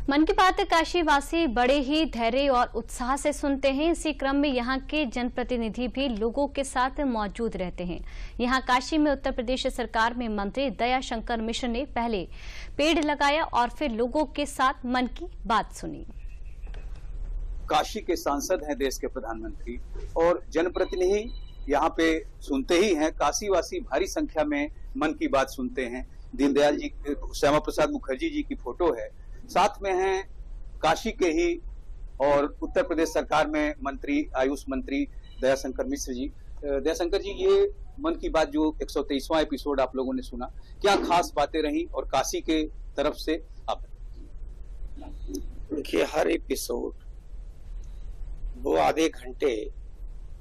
मन की बात काशीवासी बड़े ही धैर्य और उत्साह से सुनते हैं। इसी क्रम में यहाँ के जनप्रतिनिधि भी लोगों के साथ मौजूद रहते हैं। यहाँ काशी में उत्तर प्रदेश सरकार में मंत्री दयाशंकर मिश्र ने पहले पेड़ लगाया और फिर लोगों के साथ मन की बात सुनी। काशी के सांसद हैं देश के प्रधानमंत्री और जनप्रतिनिधि यहाँ पे सुनते ही हैं। काशीवासी भारी संख्या में मन की बात सुनते हैं। दीनदयाल जी, श्यामा प्रसाद मुखर्जी जी की फोटो है, साथ में हैं काशी के ही और उत्तर प्रदेश सरकार में मंत्री, आयुष मंत्री दयाशंकर मिश्र जी। दयाशंकर जी, ये मन की बात जो 123वां एपिसोड आप लोगों ने सुना, क्या खास बातें रही और काशी के तरफ से आप? देखिए, हर एपिसोड वो आधे घंटे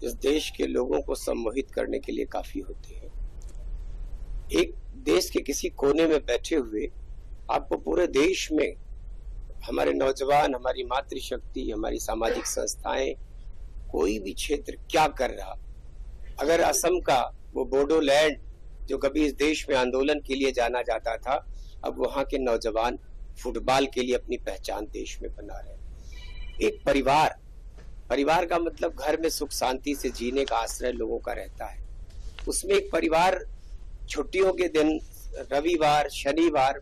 इस देश के लोगों को सम्मोहित करने के लिए काफी होते हैं। एक देश के किसी कोने में बैठे हुए आपको पूरे देश में हमारे नौजवान, हमारी मातृशक्ति, हमारी सामाजिक संस्थाएं, कोई भी क्षेत्र क्या कर रहा, अगर असम का वो बोडोलैंड जो कभी इस देश में आंदोलन के लिए जाना जाता था, अब वहां के नौजवान फुटबॉल के लिए अपनी पहचान देश में बना रहे हैं। एक परिवार का मतलब घर में सुख शांति से जीने का आश्रय लोगों का रहता है। उसमें एक परिवार छुट्टियों के दिन, रविवार, शनिवार,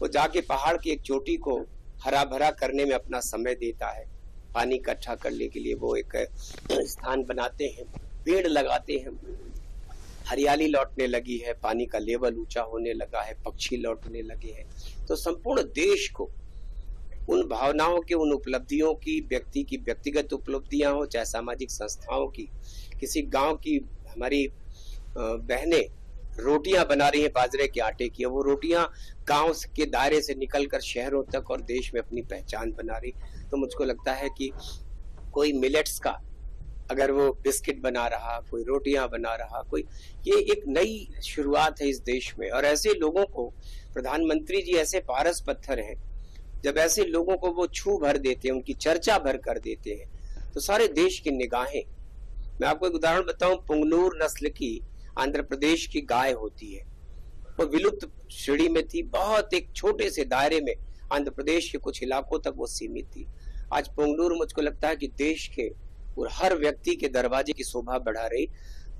वो जाके पहाड़ की एक चोटी को हरा भरा करने में अपना समय देता है। पानी इकट्ठा करने के लिए वो एक स्थान बनाते हैं, पेड़ लगाते हैं, हरियाली लौटने लगी है, पानी का लेवल ऊंचा होने लगा है, पक्षी लौटने लगे हैं। तो संपूर्ण देश को उन भावनाओं की, उन उपलब्धियों की, व्यक्ति की व्यक्तिगत उपलब्धियां हो, चाहे सामाजिक संस्थाओं की, किसी गांव की हमारी बहनें रोटियां बना रही हैं बाजरे के आटे की, वो रोटियां गांव के दायरे से निकलकर शहरों तक और देश में अपनी पहचान बना रही। तो मुझको लगता है कि कोई मिलेट्स का अगर वो बिस्किट बना रहा, कोई रोटियां बना रहा, कोई, ये एक नई शुरुआत है इस देश में। और ऐसे लोगों को प्रधानमंत्री जी ऐसे पारस पत्थर हैं, जब ऐसे लोगों को वो छू भर देते हैं, उनकी चर्चा भर कर देते हैं, तो सारे देश की निगाहें। मैं आपको एक उदाहरण बताऊं, पुंगनूर नस्ल की आंध्र प्रदेश की गाय होती है, वो विलुप्त श्रेणी में थी, बहुत एक छोटे से दायरे में आंध्र प्रदेश के कुछ इलाकों तक वो सीमित थी। आज पुंगनूर मुझको लगता है कि देश के और हर व्यक्ति के दरवाजे की शोभा बढ़ा रही।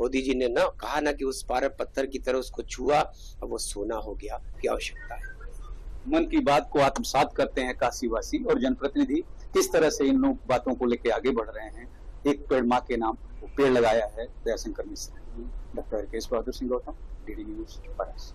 मोदी जी ने ना कहा ना कि उस पारस पत्थर की तरह उसको छुआ और वो सोना हो गया, की आवश्यकता है। मन की बात को आत्मसात करते हैं काशीवासी और जनप्रतिनिधि, किस तरह से इन बातों को लेकर आगे बढ़ रहे हैं। एक पेड़ माँ के नाम पेड़ लगाया है दयाशंकर मिश्र। डॉक्टर केश बहादुर सिंह गौतम, DD न्यूज, पारस।